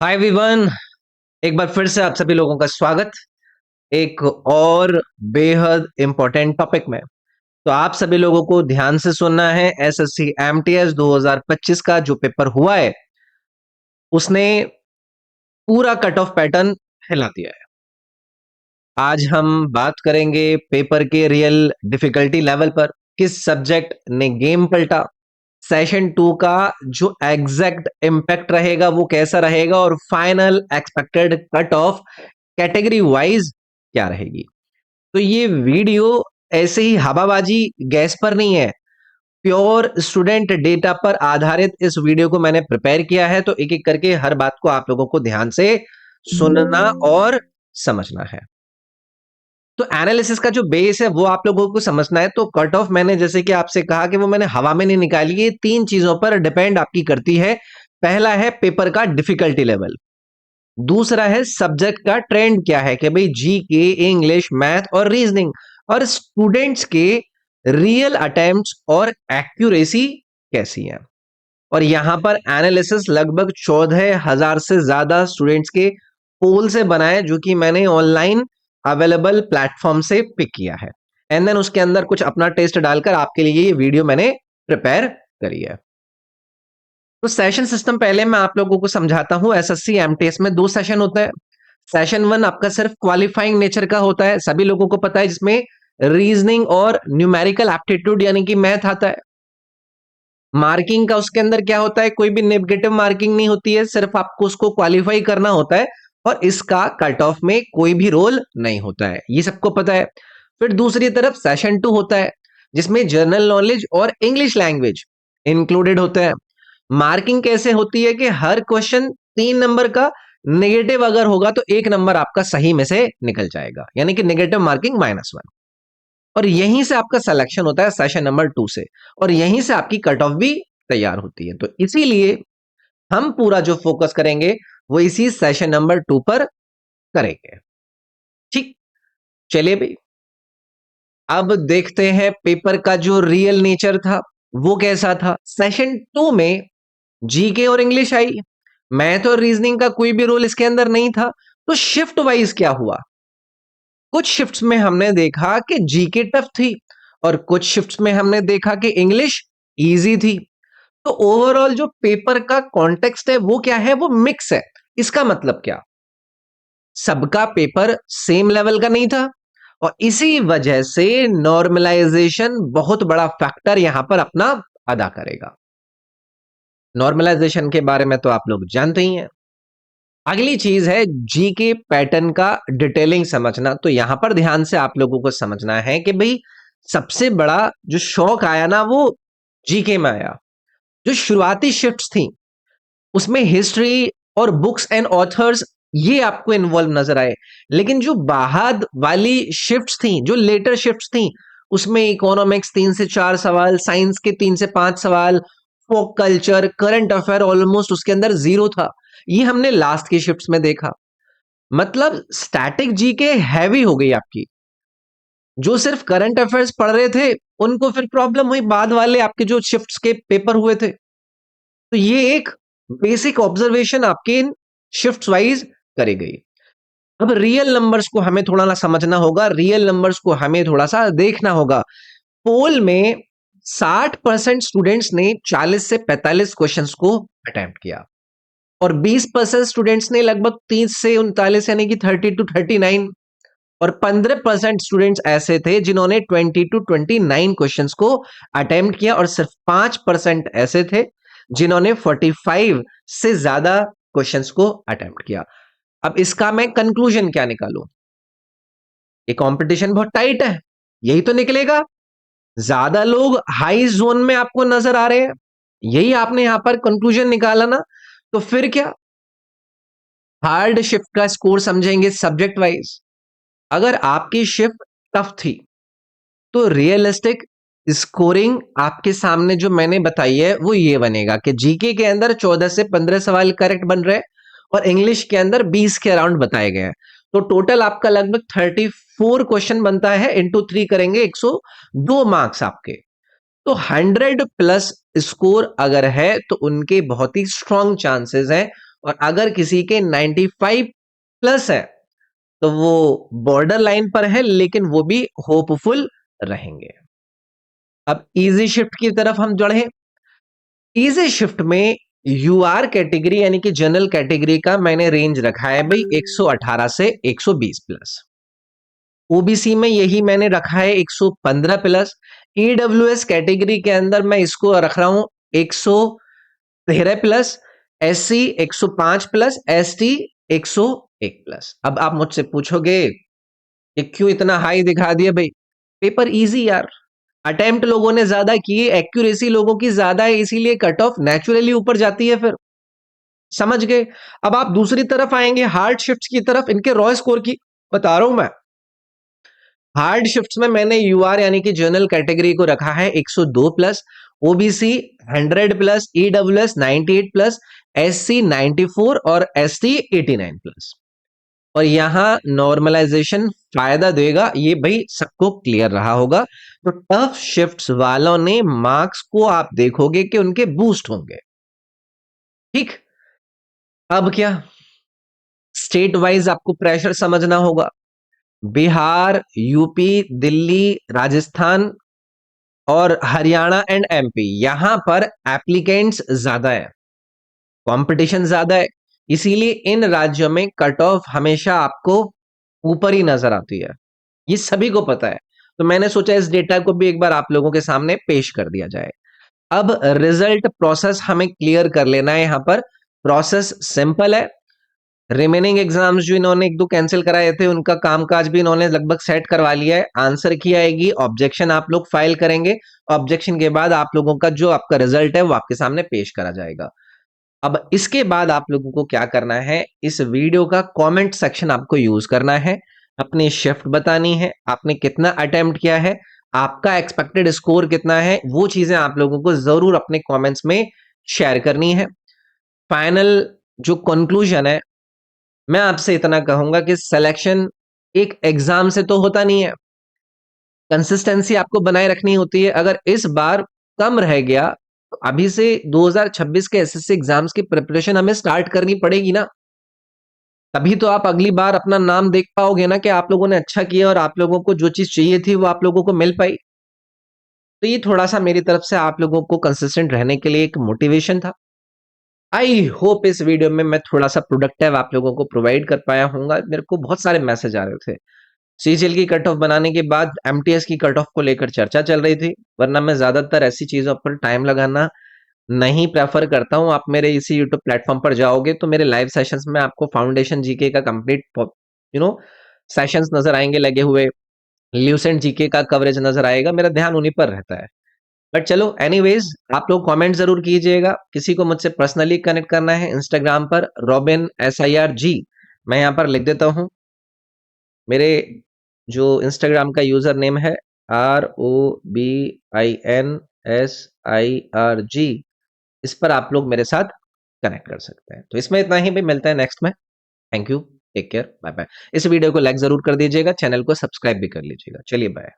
Hi everyone. एक बार फिर से आप सभी लोगों का स्वागत एक और बेहद इंपॉर्टेंट टॉपिक में। तो आप सभी लोगों को ध्यान से सुनना है। एसएससी एमटीएस 2025 का जो पेपर हुआ है उसने पूरा कट ऑफ पैटर्न हिला दिया है। आज हम बात करेंगे पेपर के रियल डिफिकल्टी लेवल पर, किस सब्जेक्ट ने गेम पलटा, सेशन 2 का जो एग्जैक्ट इम्पैक्ट रहेगा वो कैसा रहेगा, और final expected cut off category wise क्या रहेगी। तो ये वीडियो ऐसे ही हवाबाजी गैस पर नहीं है, प्योर स्टूडेंट डेटा पर आधारित इस वीडियो को मैंने प्रिपेयर किया है। तो एक एक करके हर बात को आप लोगों को ध्यान से सुनना और समझना है। तो एनालिसिस का जो बेस है वो आप लोगों को समझना है। तो कट ऑफ मैंने जैसे कि आपसे कहा कि वो मैंने हवा में नहीं निकाली, ये तीन चीजों पर डिपेंड आपकी करती है। पहला है पेपर का डिफिकल्टी लेवल, दूसरा है सब्जेक्ट का ट्रेंड क्या है कि भाई जी के, इंग्लिश, मैथ और रीजनिंग, और स्टूडेंट्स के रियल अटेम्प्ट्स और एक्यूरेसी कैसी है। और यहां पर एनालिसिस लगभग 14,000 से ज्यादा स्टूडेंट्स के पोल से बना है, जो कि मैंने ऑनलाइन अवेलेबल प्लेटफॉर्म से पिक किया है। एंड देन उसके अंदर कुछ अपना टेस्ट डालकर आपके लिए ये वीडियो मैंने प्रिपेयर करी है। तो सेशन सिस्टम पहले मैं आप लोगों को समझाता हूं। एसएससी एमटीएस में 2 सेशन होते हैं। सेशन 1 आपका सिर्फ क्वालिफाइंग नेचर का होता है, सभी लोगों को पता है, जिसमें रीजनिंग और न्यूमेरिकल एप्टीट्यूड यानी कि मैथ आता है। मार्किंग का उसके अंदर क्या होता है, कोई भी नेगेटिव मार्किंग नहीं होती है, सिर्फ आपको उसको क्वालिफाई करना होता है, और इसका कट ऑफ में कोई भी रोल नहीं होता है, ये सबको पता है। फिर दूसरी तरफ सेशन 2 होता है, जिसमें जनरल नॉलेज और इंग्लिश लैंग्वेज इंक्लूडेड होते हैं। मार्किंग कैसे होती है कि हर क्वेश्चन 3 नंबर का, नेगेटिव अगर होगा तो 1 नंबर आपका सही में से निकल जाएगा, यानी कि नेगेटिव मार्किंग -1। और यहीं से आपका सिलेक्शन होता है सेशन नंबर 2 से, और यहीं से आपकी कट ऑफ भी तैयार होती है। तो इसीलिए हम पूरा जो फोकस करेंगे वो इसी सेशन नंबर 2 पर करेंगे। ठीक, चलिए भाई, अब देखते हैं पेपर का जो रियल नेचर था वो कैसा था। सेशन 2 में जीके और इंग्लिश आई, मैथ और रीजनिंग का कोई भी रोल इसके अंदर नहीं था। तो शिफ्ट वाइज क्या हुआ, कुछ शिफ्ट्स में हमने देखा कि जीके टफ थी, और कुछ शिफ्ट्स में हमने देखा कि इंग्लिश इजी थी। तो ओवरऑल जो पेपर का कॉन्टेक्स्ट है वो क्या है, वो मिक्स है। इसका मतलब क्या, सबका पेपर सेम लेवल का नहीं था, और इसी वजह से नॉर्मलाइजेशन बहुत बड़ा फैक्टर यहां पर अपना अदा करेगा। नॉर्मलाइजेशन के बारे में तो आप लोग जानते ही हैं। अगली चीज है जी के पैटर्न का डिटेलिंग समझना। तो यहां पर ध्यान से आप लोगों को समझना है कि भाई सबसे बड़ा जो शौक आया ना वो जीके में आया। जो शुरुआती शिफ्ट्स थी उसमें हिस्ट्री और बुक्स एंड ऑथर्स ये आपको इन्वॉल्व नजर आए, लेकिन जो बाहर वाली शिफ्ट्स थी, जो लेटर शिफ्ट्स थी, उसमें इकोनॉमिक्स 3 से 4 सवाल, साइंस के 3 से 5 सवाल, folk culture, current affair almost उसके अंदर 0 था। ये हमने लास्ट की शिफ्ट्स में देखा। मतलब स्टैटिक जीके हैवी हो गई आपकी। जो सिर्फ करंट अफेयर्स पढ़ रहे थे उनको फिर प्रॉब्लम हुई, बाद वाले आपके जो शिफ्ट्स के पेपर हुए थे। तो ये एक बेसिक ऑब्जर्वेशन आपके इन शिफ्ट वाइज करी गई। अब रियल नंबर्स को हमें थोड़ा ना समझना होगा, रियल नंबर्स को हमें थोड़ा सा देखना होगा। पोल में 60% स्टूडेंट्स ने 40 से 45 क्वेश्चंस को अटेम्प्ट किया, और 20% स्टूडेंट्स ने लगभग 30 से 39 यानी कि 30 to 39, और 15% स्टूडेंट्स ऐसे थे जिन्होंने 20 to 29 क्वेश्चंस को अटेम्प्ट किया, और सिर्फ 5% ऐसे थे जिन्होंने 45 से ज्यादा क्वेश्चंस को अटेम्प्ट किया। अब इसका मैं कंक्लूजन क्या निकालूं, ये कंपटीशन बहुत टाइट है, यही तो निकलेगा। ज्यादा लोग हाई जोन में आपको नजर आ रहे हैं, यही आपने यहां पर कंक्लूजन निकाला ना। तो फिर क्या, हार्ड शिफ्ट का स्कोर समझेंगे सब्जेक्ट वाइज। अगर आपकी शिफ्ट टफ थी तो रियलिस्टिक स्कोरिंग आपके सामने जो मैंने बताई है वो ये बनेगा कि जीके के अंदर 14 से 15 सवाल करेक्ट बन रहे हैं, और इंग्लिश के अंदर 20 के अराउंड बताए गए हैं। तो टोटल आपका लगभग 34 क्वेश्चन बनता है, इंटू 3 करेंगे 102 मार्क्स आपके। तो 100 प्लस स्कोर अगर है तो उनके बहुत ही स्ट्रांग चांसेस हैं और अगर किसी के 95 प्लस है तो वो बॉर्डर लाइन पर है, लेकिन वो भी होपफुल रहेंगे। अब इजी शिफ्ट की तरफ हम बढ़े। इजी शिफ्ट में यूआर कैटेगरी यानी कि जनरल कैटेगरी का मैंने रेंज रखा है भाई 118 से 120 प्लस। ओबीसी में यही मैंने रखा है 115 प्लस। ईडब्ल्यूएस कैटेगरी के अंदर मैं इसको रख रहा हूं 113 plus. SC 105 plus. ST 101 plus. अब आप मुझसे पूछोगे कि क्यों इतना हाई दिखा दिया भाई? पेपर इजी यार, अटेम्प्ट लोगों ने ज्यादा किए, एक्यूरेसी लोगों की ज्यादा है, इसीलिए कट ऑफ नेचुरली ऊपर जाती है। फिर समझ गए? अब आप दूसरी तरफ आएंगे हार्ड शिफ्ट्स की तरफ, इनके रॉ स्कोर की बता रहा हूं मैं। हार्ड शिफ्ट्स में मैंने यूआर यानी कि जनरल कैटेगरी को रखा है 102 plus. OBC 100 plus. EWS 98 plus. SC 94 और एसटी 89 प्लस। और यहां नॉर्मलाइजेशन फायदा देगा, ये भाई सबको क्लियर रहा होगा। तो टफ शिफ्ट्स वालों ने मार्क्स को आप देखोगे कि उनके बूस्ट होंगे। ठीक, अब क्या, स्टेट वाइज आपको प्रेशर समझना होगा। बिहार, यूपी, दिल्ली, राजस्थान और हरियाणा एंड एमपी, यहां पर एप्लीकेंट्स ज्यादा है, कंपटीशन ज्यादा है, इसीलिए इन राज्यों में कट ऑफ हमेशा आपको ऊपर ही नजर आती है। ये सभी को पता है। तो मैंने सोचा इस डेटा को भी एक बार आप लोगों के सामने पेश कर दिया जाए। अब रिजल्ट प्रोसेस हमें क्लियर कर लेना है। यहां पर प्रोसेस सिंपल है। रिमेनिंग एग्जाम्स जो इन्होंने एक दो कैंसिल कराए थे, उनका कामकाज भी इन्होंने लगभग सेट करवा लिया है। आंसर की आएगी, ऑब्जेक्शन आप लोग फाइल करेंगे। ऑब्जेक्शन के बाद आप लोगों का जो आपका रिजल्ट है वो आपके सामने पेश करा जाएगा। अब इसके बाद आप लोगों को क्या करना है, इस वीडियो का कमेंट सेक्शन आपको यूज करना है। अपनी शिफ्ट बतानी है, आपने कितना अटेम्प्ट किया है, आपका एक्सपेक्टेड स्कोर कितना है, वो चीजें आप लोगों को जरूर अपने कमेंट्स में शेयर करनी है। फाइनल जो कंक्लूजन है, मैं आपसे इतना कहूंगा कि सिलेक्शन एक एग्जाम से तो होता नहीं है, कंसिस्टेंसी आपको बनाए रखनी होती है। अगर इस बार कम रह गया तो अभी से 2026 के एसएससी एग्जाम्स की प्रिपरेशन हमें स्टार्ट करनी पड़ेगी ना, तभी तो आप अगली बार अपना नाम देख पाओगे ना कि आप लोगों ने अच्छा किया और आप लोगों को जो चीज चाहिए थी वो आप लोगों को मिल पाई। तो ये थोड़ा सा मेरी तरफ से आप लोगों को कंसिस्टेंट रहने के लिए एक मोटिवेशन था। आई होप इस वीडियो में मैं थोड़ा सा प्रोडक्टिव आप लोगों को प्रोवाइड कर पाया हूँगा। मेरे को बहुत सारे मैसेज आ रहे थे, सीजीएल की कट ऑफ बनाने के बाद एमटीएस की कट ऑफ को लेकर चर्चा चल रही थी, वरना मैं ज्यादातर ऐसी चीजों पर टाइम लगाना नहीं प्रेफर करता हूं। आप मेरे इसी यूट्यूब प्लेटफॉर्म पर जाओगे तो मेरे लाइव सेशंस में आपको फाउंडेशन जीके का कंप्लीट सेशंस नजर आएंगे लगे हुए, ल्यूसेंट जीके का कवरेज नजर आएगा, मेरा ध्यान उन्हीं पर रहता है। बट चलो एनीवेज, आप लोग कमेंट जरूर कीजिएगा। किसी को मुझसे पर्सनली कनेक्ट करना है इंस्टाग्राम पर रॉबिन SIRG, मैं यहाँ पर लिख देता हूँ। मेरे जो इंस्टाग्राम का यूजर नेम है ROBINSIRG, इस पर आप लोग मेरे साथ कनेक्ट कर सकते हैं। तो इसमें इतना ही, भी मिलता है नेक्स्ट में। Thank you, take care, bye bye. इस वीडियो को लाइक जरूर कर दीजिएगा, चैनल को सब्सक्राइब भी कर लीजिएगा। चलिए बाय।